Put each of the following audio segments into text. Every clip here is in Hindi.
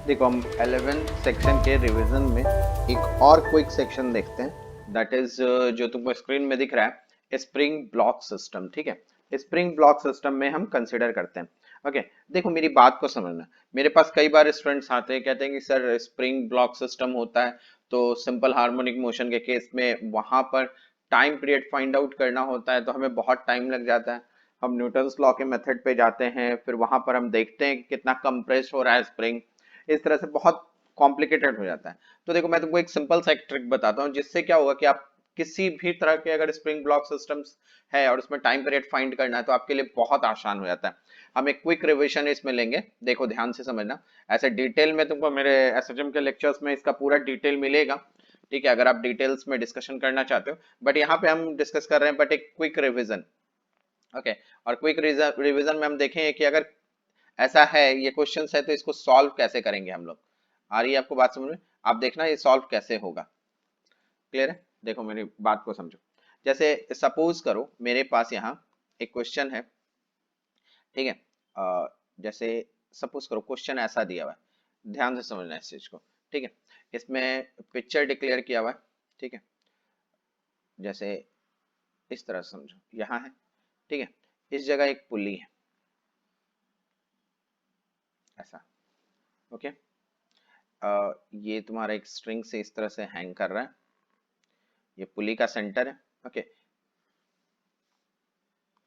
देखो हम 11th सेक्शन के रिवीजन में एक और क्विक सेक्शन देखते हैं, दैट इज जो तुमको स्क्रीन में दिख रहा है स्प्रिंग ब्लॉक सिस्टम। ठीक है, स्प्रिंग ब्लॉक सिस्टम में हम कंसिडर करते हैं। ओके, देखो मेरी बात को समझना। मेरे पास कई बार स्टूडेंट्स आते हैं, कहते हैं कि सर स्प्रिंग ब्लॉक सिस्टम होता है तो सिंपल हार्मोनिक मोशन के केस में वहां पर टाइम पीरियड फाइंड आउट करना होता है तो हमें बहुत टाइम लग जाता है। हम न्यूटन्स लॉ के मेथड पे जाते हैं, फिर वहां पर हम देखते हैं कि कितना कंप्रेस हो रहा है स्प्रिंग। इस तरह से बहुत कॉम्प्लिकेटेड हो जाता है। तो देखो मैं तुमको एक सिंपल सा एक ट्रिक बताता हूँ, जिससे क्या होगा कि आप किसी भी तरह के अगर स्प्रिंग ब्लॉक सिस्टम्स है और उसमें टाइम पीरियड फाइंड करना है तो आपके लिए बहुत आसान हो जाता है। हम एक क्विक रिवीजन इसमें लेंगे, देखो ध्यान से समझना। ऐसे डिटेल में तुमको मेरे एसएचएम के लेक्चर्स में इसका पूरा डिटेल मिलेगा। ठीक है, अगर आप डिटेल्स में डिस्कशन करना चाहते हो, बट यहाँ पे हम डिस्कस कर रहे हैं बट एक क्विक रिवीजन। ओके, और क्विक रिवीजन में हम देखेंगे कि अगर ऐसा है, ये क्वेश्चन है तो इसको सॉल्व कैसे करेंगे हम लोग। आ रही है आपको बात समझ में? आप देखना ये सॉल्व कैसे होगा। क्लियर है? देखो मेरी बात को समझो। जैसे सपोज करो मेरे पास यहाँ एक क्वेश्चन है। ठीक है, जैसे सपोज करो क्वेश्चन ऐसा दिया हुआ है, ध्यान से समझना इस चीज को। ठीक है, इसमें पिक्चर डिक्लेयर किया हुआ है। ठीक है, जैसे इस तरह से समझो, यहाँ है। ठीक है, इस जगह एक पुली है ऐसा। ओके, ये तुम्हारा एक स्ट्रिंग से इस तरह से हैंग कर रहा है, ये पुली का सेंटर है। Okay,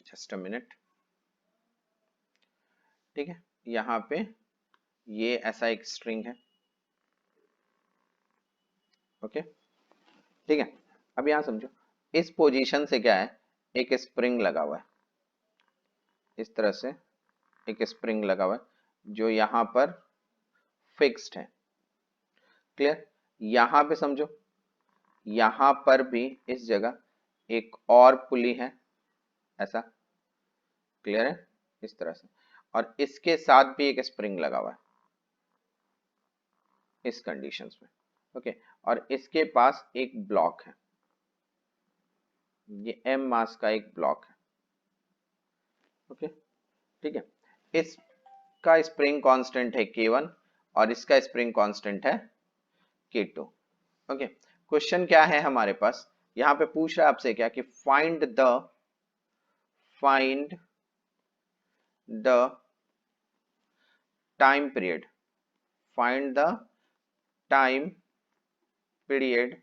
just a minute. ठीक है, यहाँ पे ये ऐसा एक स्ट्रिंग है। ओके, ठीक है, अब यहाँ समझो, इस पोजीशन से क्या है, एक स्प्रिंग लगा हुआ है। इस तरह से एक स्प्रिंग लगा हुआ है जो यहाँ पर फिक्स्ड है। क्लियर? यहाँ पे समझो, यहाँ पर भी इस जगह एक और पुली है ऐसा। क्लियर है? इस तरह से, और इसके साथ भी एक स्प्रिंग लगा हुआ है इस कंडीशंस में। ओके, और इसके पास एक ब्लॉक है, ये m मास का एक ब्लॉक है। ओके, ठीक है, इसका स्प्रिंग कांस्टेंट है k1 और इसका स्प्रिंग कांस्टेंट है k2। ओके, क्वेश्चन क्या है हमारे पास, यहाँ पे पूछ रहा है आपसे क्या कि find the time period, find the time period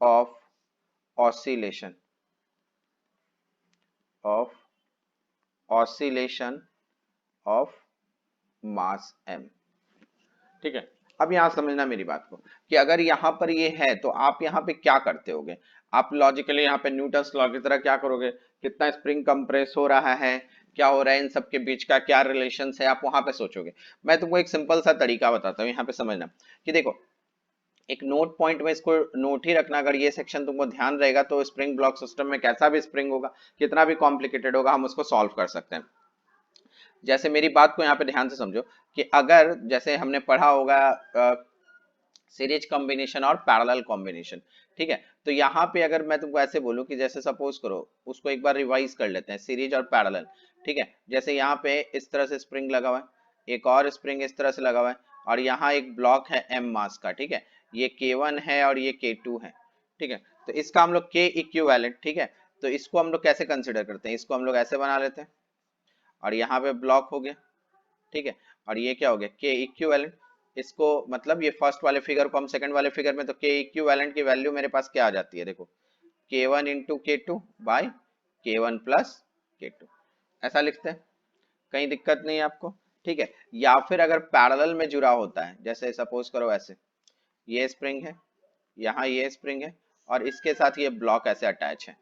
of oscillation of oscillation of mass m। ठीक है, अब यहां समझना मेरी बात को कि अगर यहां पर ये है तो आप यहां पे क्या करते होगे। आप लॉजिकली यहाँ पे न्यूटन्स लॉ की तरह क्या करोगे, कितना स्प्रिंग कंप्रेस हो रहा है, क्या हो रहा है, इन सब के बीच का क्या रिलेशन है, आप वहां पे सोचोगे। मैं तुमको एक सिंपल सा तरीका बताता हूँ यहाँ पे समझना कि देखो, एक नोट पॉइंट में इसको नोट ही रखना। अगर ये सेक्शन तुमको ध्यान रहेगा तो स्प्रिंग ब्लॉक सिस्टम में कैसा भी स्प्रिंग होगा, कितना भी कॉम्प्लिकेटेड होगा, हम उसको सॉल्व कर सकते हैं। जैसे मेरी बात को यहाँ पे ध्यान से समझो कि अगर जैसे हमने पढ़ा होगा सीरीज कॉम्बिनेशन और पैरेलल कॉम्बिनेशन। ठीक है, तो यहाँ पे अगर मैं तुमको ऐसे बोलूं कि जैसे सपोज करो, उसको एक बार रिवाइज कर लेते हैं, सीरीज और पैरेलल। ठीक है, जैसे यहाँ पे इस तरह से स्प्रिंग लगा हुआ है, एक और स्प्रिंग इस तरह से लगा हुआ है, और यहाँ एक ब्लॉक है m मास का। ठीक है, ये k1 है और ये k2 है। ठीक है, तो इसका हम लोग k इक्विवेलेंट, ठीक है, तो इसको हम लोग कैसे कंसिडर करते हैं, इसको हम लोग ऐसे बना लेते हैं, और यहाँ पे ब्लॉक हो गया। ठीक है, और ये क्या हो गया, के इक्विवेलेंट। इसको मतलब ये फर्स्ट वाले फिगर को हम सेकंड वाले फिगर में, तो के इक्विवेलेंट की वैल्यू मेरे पास क्या आ जाती है, देखो के वन इंटू के टू बाई के वन प्लस के टू, ऐसा लिखते हैं। कहीं दिक्कत नहीं है आपको? ठीक है, या फिर अगर पैरेलल में जुड़ा होता है, जैसे सपोज करो ऐसे, ये स्प्रिंग है, यहाँ ये स्प्रिंग है, और इसके साथ ये ब्लॉक ऐसे अटैच है।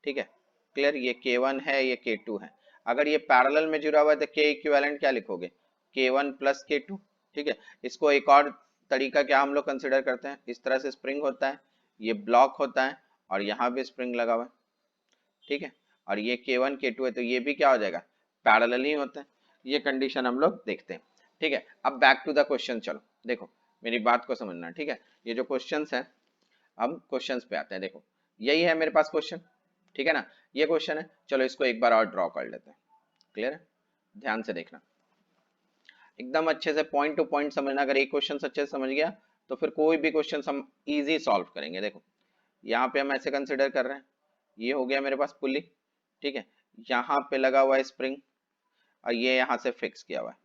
ठीक है, क्लियर? ये k1 है, ये k2 है। अगर ये पैरेलल में जुड़ा हुआ है तो k इक्विवेलेंट क्या लिखोगे, k1 प्लस k2। ठीक है, इसको एक और तरीका क्या हम लोग कंसिडर करते हैं, इस तरह से स्प्रिंग होता है, ये ब्लॉक होता है, और यहाँ भी स्प्रिंग लगा हुआ है। ठीक है, और ये k1 k2 है तो ये भी क्या हो जाएगा, पैरेलल ही होता है। ये कंडीशन हम लोग देखते हैं। ठीक है, अब बैक टू द क्वेश्चन, चलो देखो मेरी बात को समझना। ठीक है, ये जो क्वेश्चंस है, हम क्वेश्चंस पे आते हैं। देखो यही है मेरे पास क्वेश्चन, ठीक है ना, ये क्वेश्चन है। चलो इसको एक बार और ड्रॉ कर लेते हैं। क्लियर है? ध्यान से देखना। एकदम अच्छे से पॉइंट टू पॉइंट समझना। अगर एक क्वेश्चन अच्छे से समझ गया तो फिर कोई भी क्वेश्चन हम इजी सॉल्व करेंगे। देखो यहाँ पे हम ऐसे कंसिडर कर रहे हैं, ये हो गया मेरे पास पुली, ठीक है, यहाँ पे लगा हुआ है स्प्रिंग और ये यहाँ से फिक्स किया हुआ है।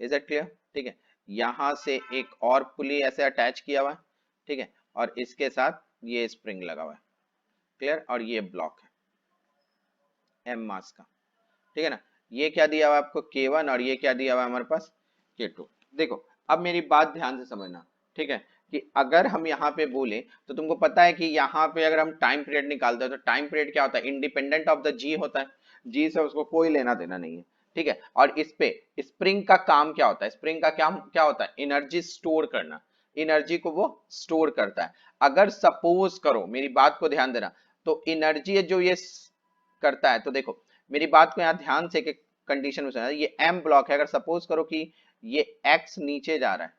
Is it clear? ठीक है, यहाँ से एक और पुली ऐसे अटैच किया हुआ है, ठीक है, और इसके साथ ये स्प्रिंग लगा हुआ है। क्लियर? और ये ब्लॉक है एम मास का, ठीक है ना। ये क्या दिया हुआ है आपको K1 और ये क्या दिया हुआ है हमारे पास K2। देखो अब मेरी बात ध्यान से समझना, ठीक है, कि अगर हम यहाँ पे बोले तो तुमको पता है कि यहाँ पे अगर हम टाइम पीरियड निकालते हैं तो टाइम पीरियड क्या होता है, इंडिपेंडेंट ऑफ द जी होता है, जी से उसको कोई लेना देना नहीं है, ठीक है। और इस पे स्प्रिंग का काम क्या होता है, स्प्रिंग का काम क्या होता है, एनर्जी स्टोर करना, एनर्जी को वो स्टोर करता है। अगर सपोज करो, मेरी बात को ध्यान देना, तो एनर्जी जो ये करता है, तो देखो मेरी बात को यहाँ ध्यान से एक कंडीशन में समझना, ये एम ब्लॉक है, अगर सपोज करो कि ये एक्स नीचे जा रहा है,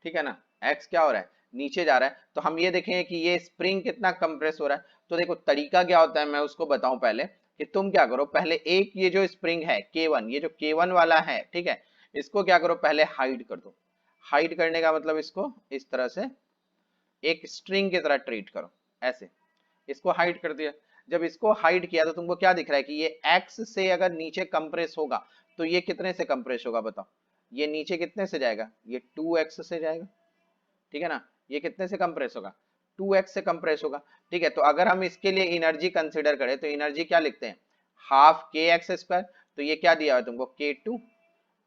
ठीक है ना, एक्स क्या हो रहा है, नीचे जा रहा है, तो हम ये देखेंगे कि ये स्प्रिंग कितना कंप्रेस हो रहा है। तो देखो तरीका क्या होता है, मैं उसको बताऊं पहले, कि तुम क्या करो, पहले एक ये जो स्प्रिंग है K1, ये जो K1 वाला है, ठीक है, इसको क्या करो, पहले हाइड कर दो। हाइड करने का मतलब इसको इस तरह से एक स्ट्रिंग की तरह ट्रीट करो, ऐसे इसको हाइड कर दिया। जब इसको हाइड किया तो तुमको क्या दिख रहा है कि ये x से अगर नीचे कंप्रेस होगा तो ये कितने से कंप्रेस होगा बताओ, ये नीचे कितने से जाएगा, ये 2x से जाएगा, ठीक है ना। ये कितने से कंप्रेस होगा, 2x से कंप्रेस होगा, ठीक है। तो अगर हम इसके लिए एनर्जी कंसिडर करें तो एनर्जी क्या लिखते हैं, हाफ kx²। तो ये क्या दिया हुआ है तुमको, K2,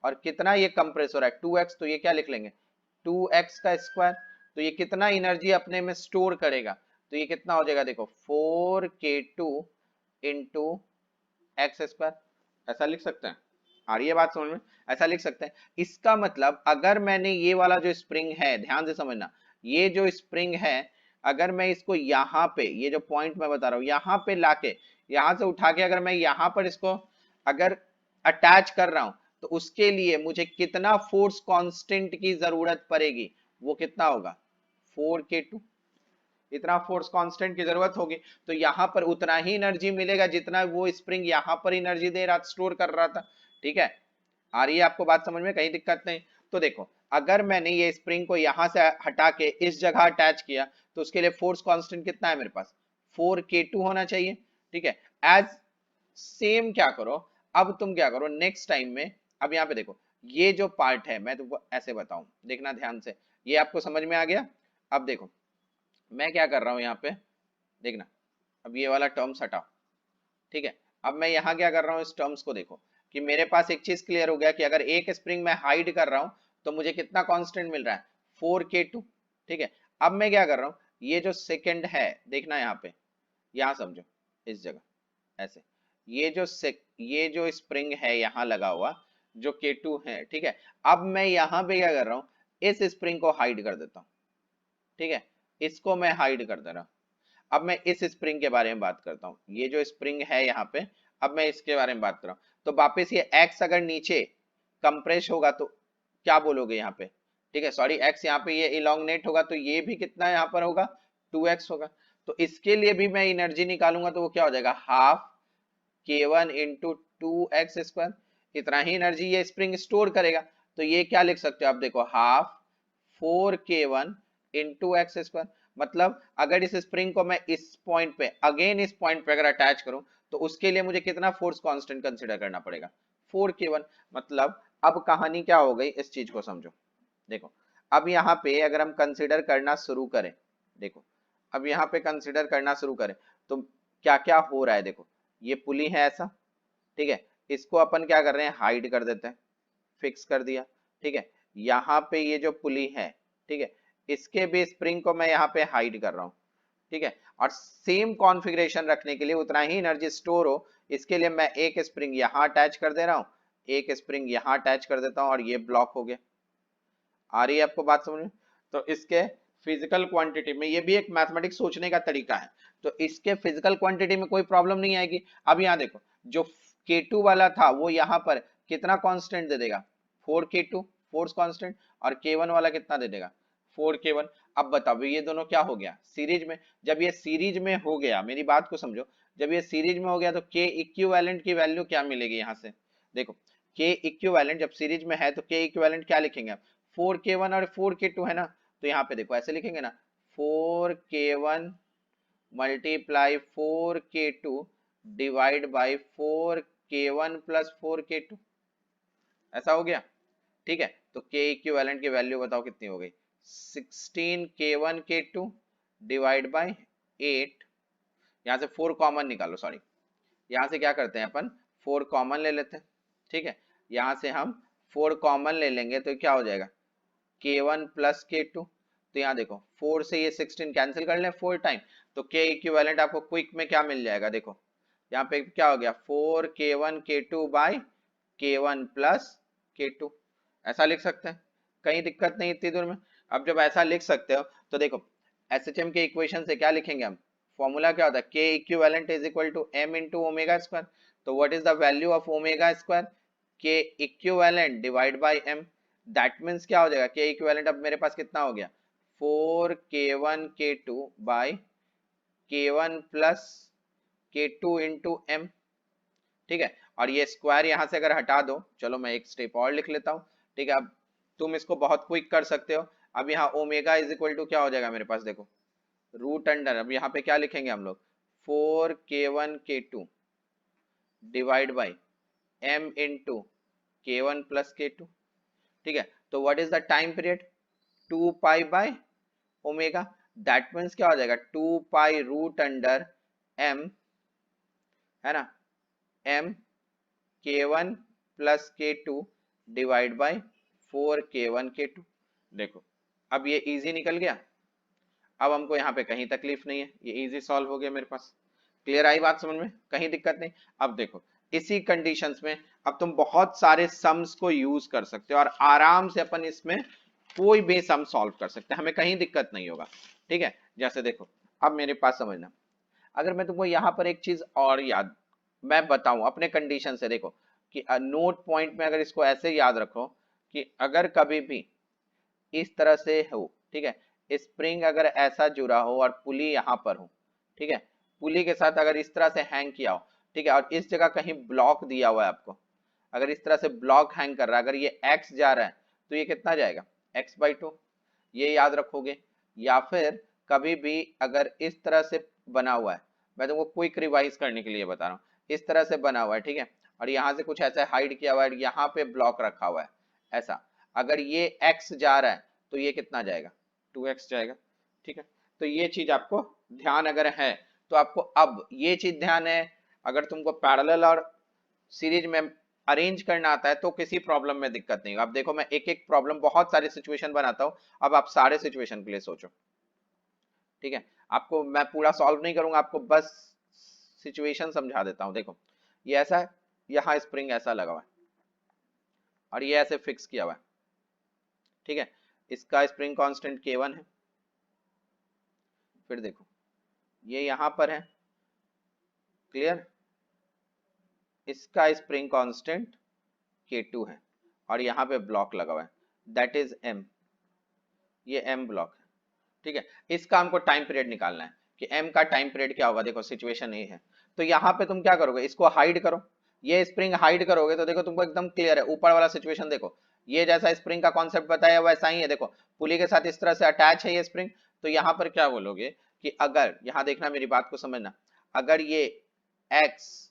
और कितना ये कंप्रेस हो रहा है 2x, तो ये क्या लिख लेंगे 2x का स्क्वायर। तो ये कितना एनर्जी अपने में स्टोर करेगा, तो ये कितना हो जाएगा, देखो 4k2 इंटू एक्स स्क्वायर, ऐसा लिख सकते हैं। आ रही है बात समझ में, ऐसा लिख सकते हैं। इसका मतलब अगर मैंने ये वाला जो स्प्रिंग है, ध्यान से समझना, ये जो स्प्रिंग है, अगर मैं इसको यहाँ पे, ये जो पॉइंट मैं बता रहा हूँ, यहाँ पे लाके, यहाँ से उठा के अगर मैं यहाँ पर इसको अगर अटैच कर रहा हूं, तो उसके लिए मुझे कितना फोर्स कांस्टेंट की जरूरत पड़ेगी, वो कितना होगा 4k2, इतना फोर्स कांस्टेंट की जरूरत होगी। तो यहां पर उतना ही एनर्जी मिलेगा जितना वो स्प्रिंग यहां पर एनर्जी दे रहा, स्टोर कर रहा था, ठीक है। आ रही है आपको बात समझ में, कहीं दिक्कत नहीं। तो देखो अगर मैंने ये स्प्रिंग को यहां से हटा के इस जगह अटैच किया तो उसके लिए फोर्स कांस्टेंट कितना है मेरे पास, 4k2 होना चाहिए, ठीक है। एज सेम क्या करो, अब तुम क्या करो नेक्स्ट टाइम में, अब यहाँ पे देखो ये जो पार्ट है मैं तुमको ऐसे बताऊं, देखना ध्यान से, ये आपको समझ में आ गया। अब देखो मैं क्या कर रहा हूं यहाँ पे, देखना, अब ये वाला टर्म्स हटाओ, ठीक है। अब मैं यहाँ क्या कर रहा हूँ, इस टर्म्स को देखो, कि मेरे पास एक चीज क्लियर हो गया कि अगर एक स्प्रिंग में हाइड कर रहा हूं तो मुझे कितना कांस्टेंट मिल रहा है 4k2, ठीक है। अब मैं क्या कर रहा हूँ, ये जो सेकंड है देखना यहाँ पे, यहाँ समझो, इस जगह ऐसे, ये जो स्प्रिंग है यहाँ लगा हुआ जो K2 है, ठीक है। अब मैं यहाँ पे क्या कर रहा हूँ, इस स्प्रिंग को हाइड कर देता हूँ, ठीक है, इसको मैं हाइड कर दे रहा हूँ। अब मैं इस स्प्रिंग के बारे में बात करता हूँ, ये जो स्प्रिंग है यहाँ पे, अब मैं इसके बारे में बात कर रहा हूँ। तो वापस ये x अगर नीचे कंप्रेस होगा तो क्या बोलोगे यहाँ पे, ठीक है, सॉरी x यहाँ पे ये इलोंगनेट होगा तो ये भी कितना यहाँ पर होगा 2x होगा। तो इसके लिए भी मैं एनर्जी निकालूंगा तो वो क्या हो जाएगा, हाफ K1 इंटू 2x², इतना ही एनर्जी ये स्प्रिंग स्टोर करेगा। तो ये क्या लिख सकते हो आप, देखो हाफ 4k1 इंटू x²। मतलब अगर इस स्प्रिंग को मैं इस पॉइंट पे अगेन इस पॉइंट पे अगर अटैच करूं तो उसके लिए मुझे कितना फोर्स कांस्टेंट कंसीडर करना पड़ेगा 4k1। मतलब अब कहानी क्या हो गई, इस चीज को समझो। देखो अब यहाँ पे अगर हम कंसीडर करना शुरू करें, देखो अब यहाँ पे कंसीडर करना शुरू करें तो क्या क्या हो रहा है, देखो ये पुली है ऐसा, ठीक है, इसको अपन क्या कर रहे हैं, हाइड कर देते हैं, फिक्स कर दिया, ठीक है। यहाँ पे ये जो पुली है, ठीक है, इसके भी स्प्रिंग को मैं यहाँ पे हाइड कर रहा हूँ, ठीक है। और सेम कॉन्फ़िगरेशन रखने के लिए, उतना ही एनर्जी स्टोर हो, इसके लिए मैं एक स्प्रिंग यहाँ अटैच कर दे रहा हूँ, एक स्प्रिंग यहाँ अटैच कर देता हूँ और ये ब्लॉक हो गया। आ रही है आपको बात समझ में? तो इसके फिजिकल क्वांटिटी में, ये भी एक मैथमेटिक्स सोचने का तरीका है, तो इसके फिजिकल क्वांटिटी में कोई प्रॉब्लम नहीं आएगी। अब यहाँ देखो जो K2 वाला था वो यहाँ पर कितना कांस्टेंट दे देगा 4k2 फोर्स कांस्टेंट, और K1 वाला कितना दे देगा 4k1। अब बताओ ये दोनों क्या हो गया सीरीज में, जब ये सीरीज में हो गया, मेरी बात को समझो, जब ये सीरीज में हो गया तो K इक्विवेलेंट की वैल्यू क्या मिलेगी यहाँ से, देखो के इक्विवेलेंट जब सीरीज में है तो के इक्विवेलेंट क्या लिखेंगे आप, 4k1 और 4k2 है ना, तो यहाँ पे देखो ऐसे लिखेंगे ना, 4k1 multiply 4k2 divide by 4k1 plus 4k2, ऐसा हो गया। ठीक है, तो के इक्विवेलेंट की वैल्यू बताओ कितनी हो गई, 16k1k2 डिवाइड बाई 8, यहाँ से 4 कॉमन निकालो, सॉरी यहाँ से क्या करते हैं अपन 4 कॉमन ले लेते हैं। ठीक है, यहाँ से हम 4 कॉमन ले लेंगे तो क्या हो जाएगा k1 प्लस k2, तो यहाँ देखो 4 से ये 16 कैंसिल कर लें 4 टाइम, तो k इक्विवेलेंट आपको क्विक में क्या मिल जाएगा, देखो यहाँ पे क्या हो गया 4k1 k2 by k1 plus k2, ऐसा लिख सकते हैं, कहीं दिक्कत नहीं इतनी दूर में। अब जब ऐसा लिख सकते हो तो देखो एसएचएम के इक्वेशन से क्या लिखेंगे हम, फॉर्मूला क्या होता है, k equivalent is equal to m into omega square, तो what is the value of omega square, k equivalent divide by m, that means क्या हो जाएगा k इक्विवेलेंट अब मेरे पास कितना हो गया 4k1 k2 bye k1 plus k2 into m। ठीक है, और ये स्क्वायर यहां से अगर हटा दो, चलो मैं एक स्टेप और लिख लेता हूं। ठीक है, अब तुम इसको बहुत क्विक कर सकते हो। अब यहाँ ओमेगा इज इक्वल टू क्या हो जाएगा मेरे पास, देखो रूट अंडर, अब यहाँ पे क्या लिखेंगे हम लोग 4k1 k2 divide by m into k1 plus k2। ठीक है, तो what is the time period 2 pi by omega, that means क्या हो जाएगा 2 पाई रूट अंडर m, है ना, m k1 plus k2 divide by 4k1 k2। देखो अब ये इजी निकल गया, अब हमको यहाँ पे कहीं तकलीफ नहीं है, ये इजी सॉल्व हो गया मेरे पास। क्लियर आई बात समझ में, कहीं दिक्कत नहीं। अब देखो इसी कंडीशंस में अब तुम बहुत सारे सम्स को यूज कर सकते हो और आराम से अपन इसमें कोई भी सम सॉल्व कर सकते हैं, हमें कहीं दिक्कत नहीं होगा। ठीक है, जैसे देखो अब मेरे पास समझना, अगर मैं तुमको यहाँ पर एक चीज और याद मैं बताऊं अपने कंडीशन से, देखो कि नोट पॉइंट में अगर इसको ऐसे याद रखो कि अगर कभी भी इस तरह से हो, ठीक है, स्प्रिंग अगर ऐसा जुड़ा हो और पुली यहाँ पर हो, ठीक है, पुली के साथ अगर इस तरह से हैंग किया हो, ठीक है, और इस जगह कहीं ब्लॉक दिया हुआ है आपको, अगर इस तरह से ब्लॉक हैंग कर रहा है, अगर ये x जा रहा है तो ये कितना जाएगा x/2, ये याद रखोगे। या फिर कभी भी अगर इस तरह से बना हुआ है, मैं तुमको क्विक रिवाइज करने के लिए बता रहा हूँ, इस तरह से बना हुआ है, ठीक है, और यहाँ से कुछ ऐसा हाइड किया हुआ है, यहाँ पे ब्लॉक रखा हुआ है ऐसा, अगर ये x जा रहा है तो ये कितना जाएगा 2x जाएगा। ठीक है, तो ये चीज आपको ध्यान अगर है तो आपको अब ये चीज ध्यान है, अगर तुमको पैरेलल और सीरीज में अरेंज करना आता है तो किसी प्रॉब्लम में दिक्कत नहीं। अब देखो मैं एक एक प्रॉब्लम बहुत सारी सिचुएशन बनाता हूं, अब आप सारे सिचुएशन के लिए सोचो। ठीक है, आपको मैं पूरा सॉल्व नहीं करूंगा, आपको बस सिचुएशन समझा देता हूं। देखो ये ऐसा है, यहाँ स्प्रिंग ऐसा लगा हुआ है और ये ऐसे फिक्स किया हुआ है। ठीक है, इसका स्प्रिंग कांस्टेंट k1 है, फिर देखो ये यहां पर है, क्लियर, इसका स्प्रिंग कांस्टेंट k2 है और यहाँ पे ब्लॉक लगा हुआ है, दैट इज m, ये m ब्लॉक है। ठीक है, इसका हमको टाइम पीरियड निकालना है कि m का टाइम पीरियड क्या होगा। देखो सिचुएशन ये है, तो यहाँ पे तुम क्या करोगे, इसको हाइड करो, ये स्प्रिंग हाइड करोगे तो देखो तुमको एकदम क्लियर है। ऊपर वाला सिचुएशन देखो, ये जैसा स्प्रिंग का कॉन्सेप्ट बताया वैसा ही है, देखो पुली के साथ इस तरह से अटैच है ये स्प्रिंग, तो यहाँ पर क्या बोलोगे कि अगर, यहाँ देखना मेरी बात को समझना, अगर ये x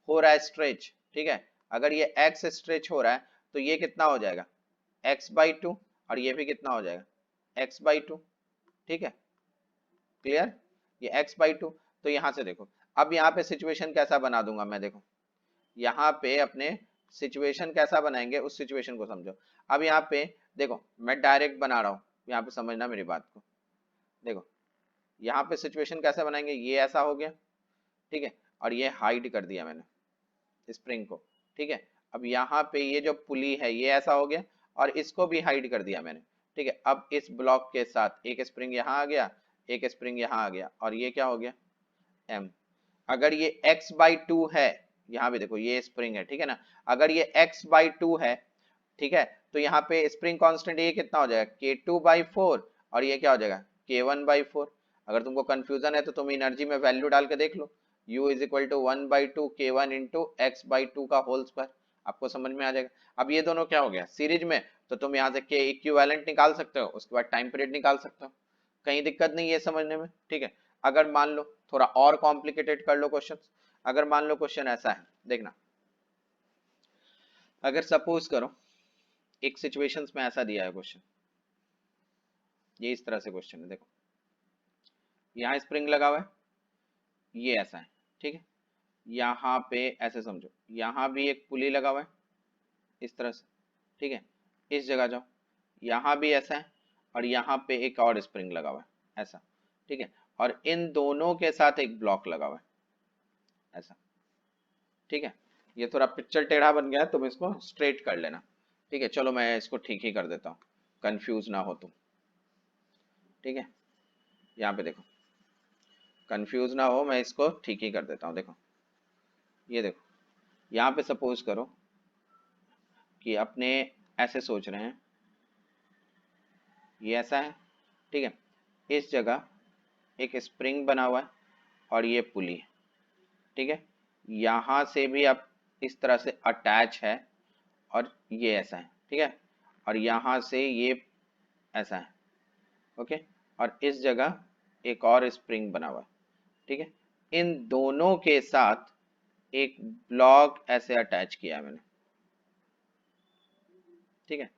हो रहा है स्ट्रेच, ठीक है, अगर ये x स्ट्रेच हो रहा है तो ये कितना हो जाएगा x/2 और ये भी कितना हो जाएगा x/2। ठीक है, क्लियर, ये x/2। तो यहां से देखो अब यहाँ पे सिचुएशन कैसा बना दूंगा मैं, देखो यहाँ पे अपने सिचुएशन कैसा बनाएंगे उस सिचुएशन को समझो। अब यहाँ पे देखो मैं डायरेक्ट बना रहा हूँ, यहाँ पे समझना मेरी बात को। देखो यहाँ पे सिचुएशन कैसे बनाएंगे, ये ऐसा हो गया, ठीक है, और ये हाइड कर दिया मैंने स्प्रिंग को। ठीक है, अब यहाँ पे ये जो पुली है ये ऐसा हो गया और इसको भी हाइड कर दिया मैंने। ठीक है, अब इस ब्लॉक के साथ एक स्प्रिंग यहाँ आ गया, एक स्प्रिंग यहाँ आ गया और ये क्या हो गया m। अगर ये x/2 है, यहाँ पे देखो ये स्प्रिंग है, ठीक है ना, अगर ये x/2 है, ठीक है, तो यहाँ पे स्प्रिंग कांस्टेंट ये कितना हो जाएगा k2/4 और ये क्या हो जाएगा k1/4। अगर तुमको कंफ्यूजन है तो तुम एनर्जी में वैल्यू डाल के देख लो, u is equal to 1/2 k1 into x/2 का होल स्क्वायर। आपको समझ में आ जाएगा। अब ये दोनों क्या हो गया सीरीज में, तो तुम यहाँ से के इक्विवेलेंट निकाल सकते हो, उसके बाद टाइम पीरियड निकाल सकते हो, कहीं दिक्कत नहीं है समझने में, ठीक है। अगर मान लो थोड़ा और कॉम्प्लिकेटेड कर लो क्वेश्चन, अगर मान लो क्वेश्चन ऐसा है, देखना, अगर सपोज करो एक सिचुएशंस में ऐसा दिया है क्वेश्चन, ये इस तरह से क्वेश्चन है, देखो यहाँ स्प्रिंग लगा हुआ है, ये ऐसा है, ठीक है, यहाँ पे ऐसे समझो, यहाँ भी एक पुली लगा हुआ है इस तरह से, ठीक है, इस जगह जाओ, यहाँ भी ऐसा है, और यहाँ पे एक और स्प्रिंग लगा हुआ है ऐसा, ठीक है, और इन दोनों के साथ एक ब्लॉक लगा हुआ है ऐसा, ठीक है। ये थोड़ा पिक्चर टेढ़ा बन गया है, तुम इसको स्ट्रेट कर लेना, ठीक है। चलो मैं इसको ठीक ही कर देता हूँ, कंफ्यूज ना हो तुम, ठीक है। यहाँ पे देखो, कंफ्यूज ना हो, मैं इसको ठीक ही कर देता हूँ। देखो ये देखो, यहाँ पे सपोज करो कि अपने ऐसे सोच रहे हैं, ये ऐसा है, ठीक है, इस जगह एक स्प्रिंग बना हुआ है और ये पुली है, ठीक है, यहाँ से भी आप इस तरह से अटैच है और ये ऐसा है, ठीक है, और यहाँ से ये ऐसा है, ओके, और इस जगह एक और स्प्रिंग बना हुआ है, ठीक है, इन दोनों के साथ एक ब्लॉक ऐसे अटैच किया है मैंने, ठीक है,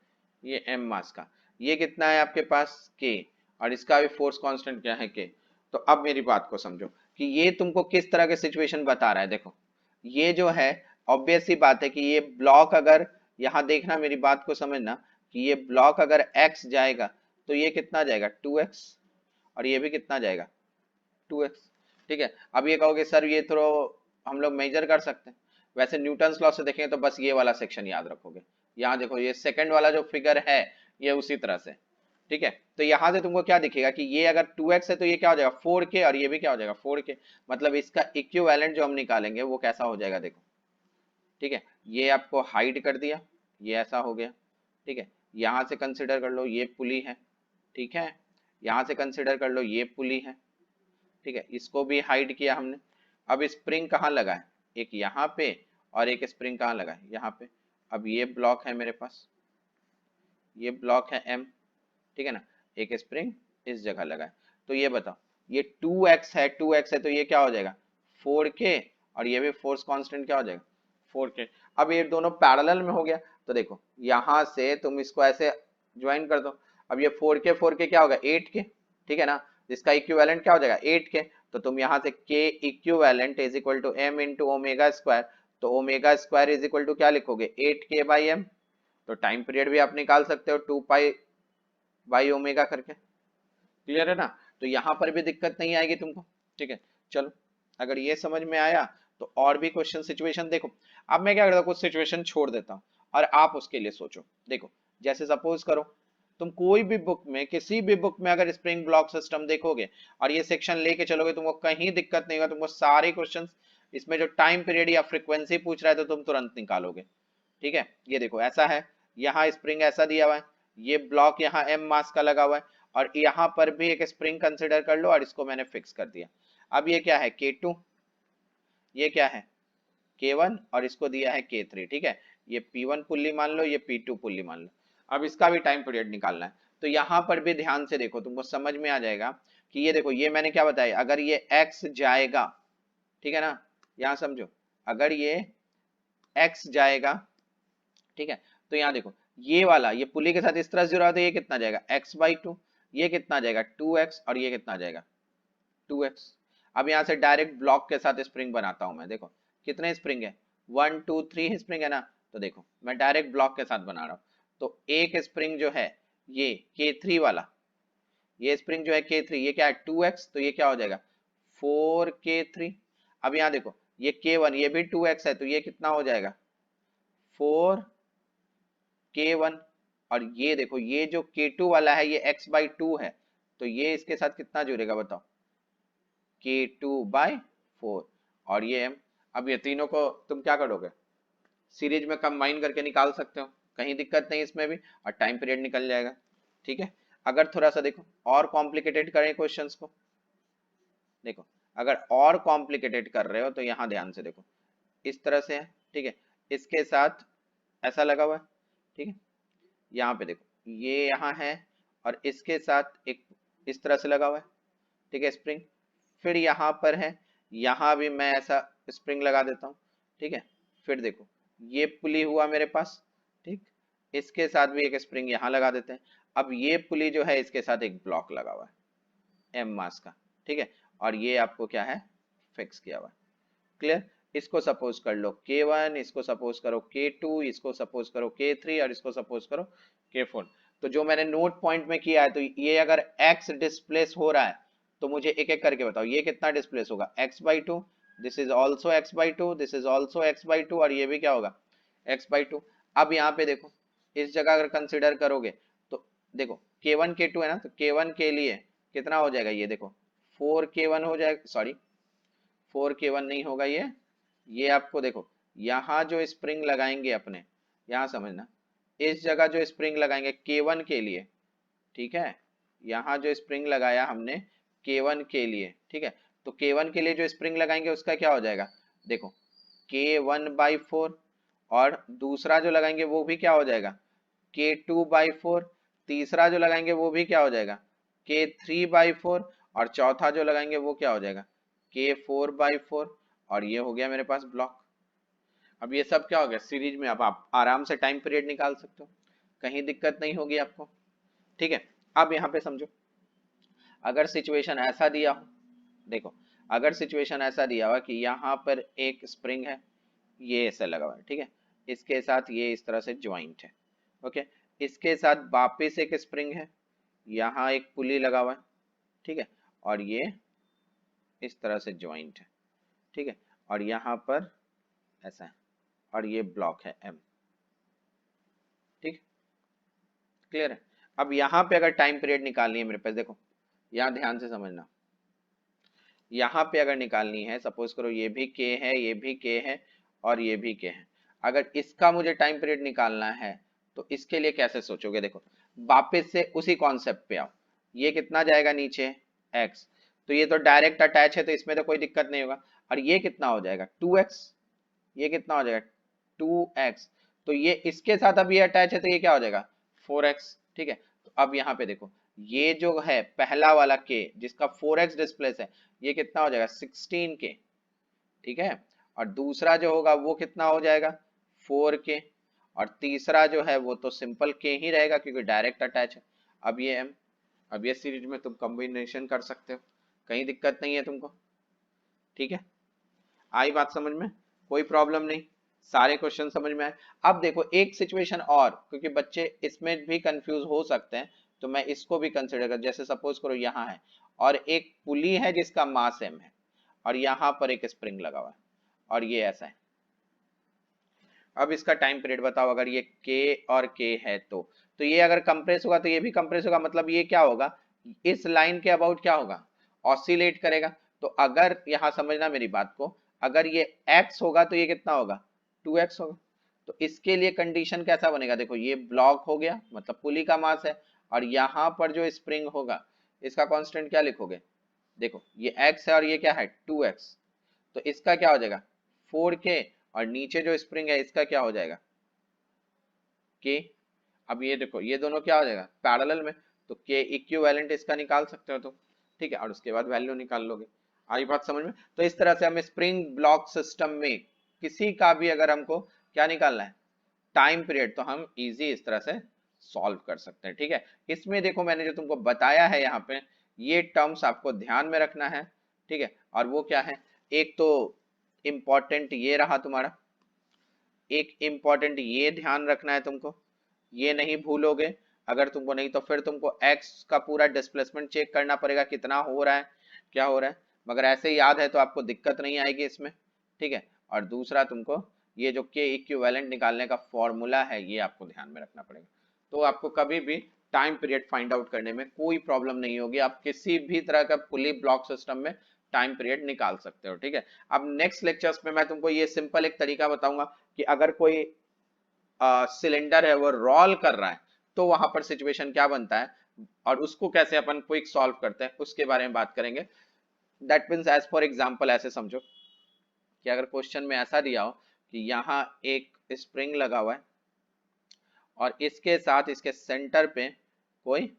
ये एम मास का, ये कितना है आपके पास के, और इसका भी फोर्स कांस्टेंट क्या है के। तो अब मेरी बात को समझो कि ये तुमको किस तरह के सिचुएशन बता रहा है। देखो ये जो है ऑब्वियस सी बात है कि ये ब्लॉक, अगर यहाँ देखना मेरी बात को समझना, कि ये ब्लॉक अगर x जाएगा तो ये कितना जाएगा 2x, और ये भी कितना जाएगा 2x, ठीक है। अब ये कहोगे सर ये तो हम लोग मेजर कर सकते हैं, वैसे न्यूटन्स लॉ से देखेंगे तो बस ये वाला सेक्शन याद रखोगे। यहाँ देखो ये सेकंड वाला जो फिगर है ये उसी तरह से, ठीक है। तो यहाँ से तुमको क्या दिखेगा कि ये अगर 2x है तो ये क्या हो जाएगा 4k, और ये भी क्या हो जाएगा 4k, मतलब इसका इक्विवेलेंट जो हम निकालेंगे वो कैसा हो जाएगा, देखो, ठीक है। ये आपको हाइड कर दिया, ये ऐसा हो गया, ठीक है। यहाँ से कंसिडर कर लो ये पुली है, ठीक है, यहाँ से कंसिडर कर लो ये पुली है, ठीक है, इसको भी हाइड किया हमने। अब स्प्रिंग कहाँ लगा है, एक यहाँ पे और एक स्प्रिंग कहाँ लगा है यहाँ पे। अब ये ब्लॉक है मेरे पास, ये ब्लॉक है एम, ठीक है ना, एक स्प्रिंग इस जगह लगा है। तो ये बताओ ये 2x है, 2x है तो ये क्या हो जाएगा 4k, और ये भी फोर्स कांस्टेंट क्या हो जाएगा 4k। अब ये दोनों पैरेलल में हो गया, तो देखो यहाँ से तुम इसको ऐसे ज्वाइन कर दो। अब ये 4k क्या होगा 8k, ठीक है ना, जिसका इक्विवेलेंट क्या हो जाएगा 8k। तो तुम यहाँ से k equivalent is equal to m into omega square, तो omega square is equal to क्या लिखोगे 8k बाई m। तो टाइम पीरियड भी आप निकाल सकते हो 2 पाई बाई ओमेगा करके, क्लियर है ना। तो यहाँ पर भी दिक्कत नहीं आएगी तुमको, ठीक है। चलो अगर ये समझ में आया तो और भी क्वेश्चन सिचुएशन देखो। अब मैं क्या करता हूँ कुछ सिचुएशन छोड़ देता हूँ और आप उसके लिए सोचो। देखो जैसे सपोज करो तुम कोई भी बुक में, किसी भी बुक में अगर स्प्रिंग ब्लॉक सिस्टम देखोगे और ये सेक्शन लेके चलोगे, तुमको कहीं दिक्कत नहीं होगा, तुमको सारे क्वेश्चन इसमें जो टाइम पीरियड या फ्रीक्वेंसी पूछ रहा है तो तुम तुरंत निकालोगे, ठीक है। ये देखो ऐसा है, यहाँ स्प्रिंग ऐसा दिया हुआ है, ये ब्लॉक यहाँ एम मास का लगा हुआ है, और यहाँ पर भी एक स्प्रिंग कंसिडर कर लो और इसको मैंने फिक्स कर दिया। अब ये क्या है K2, ये क्या है K1, और इसको दिया है K3, ठीक है। ये P1 पुल्ली मान लो, ये P2 पुल्ली मान लो। अब इसका भी टाइम पीरियड निकालना है, तो यहाँ पर भी ध्यान से देखो, तुमको समझ में आ जाएगा कि ये देखो ये मैंने क्या बताया, अगर ये x जाएगा, ठीक है ना, यहाँ समझो, अगर ये x जाएगा, ठीक है, तो यहाँ देखो ये वाला ये पुली के साथ इस तरह से जुड़ा तो ये कितना जाएगा x/2, ये कितना जाएगा 2x, और ये कितना जाएगा 2x। अब यहाँ से डायरेक्ट ब्लॉक के साथ स्प्रिंग बनाता हूं मैं। देखो कितने स्प्रिंग है 1 2 3 स्प्रिंग है ना, तो देखो मैं डायरेक्ट ब्लॉक के साथ बना रहा हूँ। तो एक स्प्रिंग जो है ये K3 वाला, ये स्प्रिंग जो है K3, ये क्या है 2x, तो ये क्या हो जाएगा 4K3। अब यहाँ देखो ये K1 ये भी 2x है, तो ये कितना हो जाएगा 4K1, और ये देखो ये जो K2 वाला है ये x/2 है, तो ये इसके साथ कितना जुड़ेगा बताओ K2/4, और ये m। अब ये तीनों को तुम क्या करोगे सीरीज में कंबाइन करके निकाल सकते हो, कहीं दिक्कत नहीं इसमें भी, और टाइम पीरियड निकल जाएगा, ठीक है। अगर थोड़ा सा देखो और कॉम्प्लिकेटेड करें क्वेश्चंस को, देखो अगर और कॉम्प्लिकेटेड कर रहे हो तो यहाँ ध्यान से देखो, इस तरह से है, ठीक है, इसके साथ ऐसा लगा हुआ है, ठीक है। यहाँ पे देखो ये यहाँ है और इसके साथ एक इस तरह से लगा हुआ है, ठीक है, स्प्रिंग। फिर यहाँ पर है, यहाँ भी मैं ऐसा स्प्रिंग लगा देता हूँ, ठीक है। फिर देखो ये पुली हुआ मेरे पास, ठीक, इसके साथ भी एक स्प्रिंग यहाँ लगा देते हैं। अब ये पुली जो है इसके साथ एक ब्लॉक लगा हुआ है एम मास का, ठीक है, और ये आपको क्या है, फिक्स किया हुआ है। क्लियर। इसको सपोज कर लो K1, इसको सपोज करो K2, इसको सपोज करो K3 और इसको सपोज करो K4। तो जो मैंने नोट पॉइंट में किया है, तो ये अगर x डिस्प्लेस हो रहा है तो मुझे एक एक करके बताओ ये कितना डिस्प्लेस होगा, x/2, this is also x/2, this is also x/2 और ये भी क्या होगा, x/2। अब यहाँ पे देखो इस जगह अगर कंसिडर करोगे तो देखो K1 K2 है ना, तो K1 के लिए कितना हो जाएगा, ये देखो 4K1 हो जाएगा, सॉरी 4K1 नहीं होगा ये आपको देखो यहाँ जो स्प्रिंग लगाएंगे अपने, यहाँ समझना, इस जगह जो स्प्रिंग लगाएंगे K1 के लिए, ठीक है, यहाँ जो स्प्रिंग लगाया हमने K1 के लिए, ठीक है, तो K1 के लिए जो स्प्रिंग लगाएंगे उसका क्या हो जाएगा, देखो K1/4 और दूसरा जो लगाएंगे वो भी क्या हो जाएगा K2/4, तीसरा जो लगाएंगे वो भी क्या हो जाएगा K3/4 और चौथा जो लगाएंगे वो क्या हो जाएगा K4/4 और ये हो गया मेरे पास ब्लॉक। अब ये सब क्या हो गया सीरीज में, अब आप आराम से टाइम पीरियड निकाल सकते हो, कहीं दिक्कत नहीं होगी आपको, ठीक है। अब यहाँ पे समझो अगर सिचुएशन ऐसा दिया हो, देखो अगर सिचुएशन ऐसा दिया हुआ कि यहाँ पर एक स्प्रिंग है, ये ऐसा लगा हुआ है, ठीक है, इसके साथ ये इस तरह से ज्वाइंट है, ओके, इसके साथ वापिस एक स्प्रिंग है, यहाँ एक पुली लगा हुआ है, ठीक है, और ये इस तरह से ज्वाइंट है, ठीक है, और यहाँ पर ऐसा है और ये ब्लॉक है एम, ठीक, क्लियर है। अब यहाँ पे अगर टाइम पीरियड निकालनी है मेरे पास, देखो यहाँ ध्यान से समझना, यहाँ पे अगर निकालनी है, सपोज करो ये भी के है, ये भी के है और ये भी के है, अगर इसका मुझे टाइम पीरियड निकालना है तो इसके लिए कैसे सोचोगे, देखो वापस से उसी कॉन्सेप्ट पे आओ, ये कितना जाएगा नीचे x, तो ये तो डायरेक्ट अटैच है तो इसमें तो कोई दिक्कत नहीं होगा, और ये कितना हो जाएगा 2x, ये कितना हो जाएगा 2x, तो ये इसके साथ अब ये अटैच है तो ये क्या हो जाएगा 4x, ठीक है। तो अब यहाँ पे देखो ये जो है पहला वाला k जिसका 4x डिस्प्लेस है, ये कितना हो जाएगा 16k, ठीक है, और दूसरा जो होगा वो कितना हो जाएगा 4k, और तीसरा जो है वो तो सिंपल k ही रहेगा क्योंकि डायरेक्ट अटैच है। अब ये m, अब ये सीरीज में तुम कॉम्बिनेशन कर सकते हो, कहीं दिक्कत नहीं है तुमको, ठीक है। आई बात समझ में, कोई प्रॉब्लम नहीं, सारे क्वेश्चन समझ में आए। अब देखो एक सिचुएशन और, क्योंकि बच्चे इसमें भी कंफ्यूज हो सकते हैं तो मैं इसको भी कंसिडर कर, जैसे सपोज करो यहाँ है और एक पुली है जिसका मास m है और यहाँ पर एक स्प्रिंग लगा हुआ है और ये ऐसा है। अब इसका टाइम पीरियड बताओ, अगर ये k और k है तो ये अगर कंप्रेस होगा तो ये भी कंप्रेस होगा, मतलब ये क्या होगा इस लाइन के अबाउट क्या होगा ऑसिलेट करेगा। तो अगर यहाँ समझना मेरी बात को, अगर ये x होगा तो ये कितना होगा 2x होगा। तो इसके लिए कंडीशन कैसा बनेगा, देखो ये ब्लॉक हो गया मतलब पुली का मास है, और यहाँ पर जो स्प्रिंग होगा इसका कांस्टेंट क्या लिखोगे, देखो ये x है और ये क्या है 2x, तो इसका क्या हो जाएगा 4k, और नीचे जो स्प्रिंग है इसका क्या हो जाएगा k। अब ये देखो ये दोनों क्या हो जाएगा पैरेलल में, तो k इक्विवेलेंट इसका निकाल सकते हो तुम, ठीक है, और उसके बाद वैल्यू निकाल लोगे। आई बात समझ में। तो इस तरह से हम स्प्रिंग ब्लॉक सिस्टम में किसी का भी अगर हमको क्या निकालना है टाइम पीरियड, तो हम इजी इस तरह से सॉल्व कर सकते हैं, ठीक है। इसमें देखो मैंने जो तुमको बताया है यहाँ पे ये टर्म्स आपको ध्यान में रखना है, ठीक है, और वो क्या है, एक तो इम्पॉर्टेंट ये रहा तुम्हारा, एक इम्पॉर्टेंट ये ध्यान रखना है तुमको, ये नहीं भूलोगे, अगर तुमको नहीं तो फिर तुमको x का पूरा डिस्प्लेसमेंट चेक करना पड़ेगा कितना हो रहा है क्या हो रहा है, मगर ऐसे याद है तो आपको दिक्कत नहीं आएगी इसमें, ठीक है। और दूसरा तुमको ये जो k इक्विवेलेंट निकालने का फॉर्मूला है ये आपको ध्यान में रखना पड़ेगा, तो आपको कभी भी टाइम पीरियड फाइंड आउट करने में कोई प्रॉब्लम नहीं होगी, आप किसी भी तरह का पुली ब्लॉक सिस्टम में टाइम पीरियड निकाल सकते हो, ठीक है। अब नेक्स्ट लेक्चर्स में मैं तुमको ये सिंपल एक तरीका बताऊंगा कि अगर कोई सिलेंडर है वो रोल कर रहा है तो वहां पर सिचुएशन क्या बनता है और उसको कैसे अपन क्विक सॉल्व करते हैं उसके बारे में बात करेंगे। That means as for example ऐसे समझो कि अगर क्वेश्चन में ऐसा दिया हो कि यहाँ एक स्प्रिंग लगा हुआ है, और इसके साथ इसके सेंटर पे कोई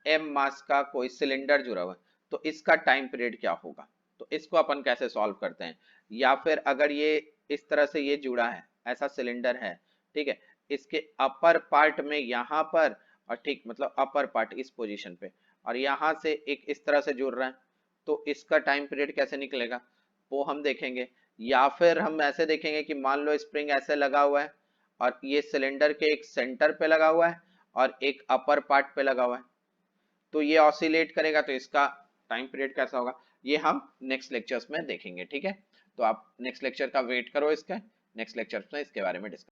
m मास का कोई सिलेंडर जुड़ा हुआ है, तो इसका टाइम पीरियड क्या होगा? तो इसको अपन कैसे सॉल्व करते हैं? या फिर अगर ये इस तरह से ये जुड़ा है, ऐसा सिलेंडर है, ठीक है, इसके अपर पार्ट में यहाँ पर, और ठीक मतलब अपर पार्ट इस पोजीशन पे, और यहाँ से एक इस तरह से जुड़ रहा है, तो इसका टाइम पीरियड कैसे निकलेगा वो हम देखेंगे। या फिर हम ऐसे देखेंगे कि मान लो स्प्रिंग ऐसे लगा हुआ है और ये सिलेंडर के एक सेंटर पे लगा हुआ है और एक अपर पार्ट पे लगा हुआ है, तो ये ऑसिलेट करेगा, तो इसका टाइम पीरियड कैसा होगा, ये हम नेक्स्ट लेक्चर्स में देखेंगे। ठीक है, तो आप नेक्स्ट लेक्चर का वेट करो, इसका नेक्स्ट लेक्चर में इसके बारे में डिस्कस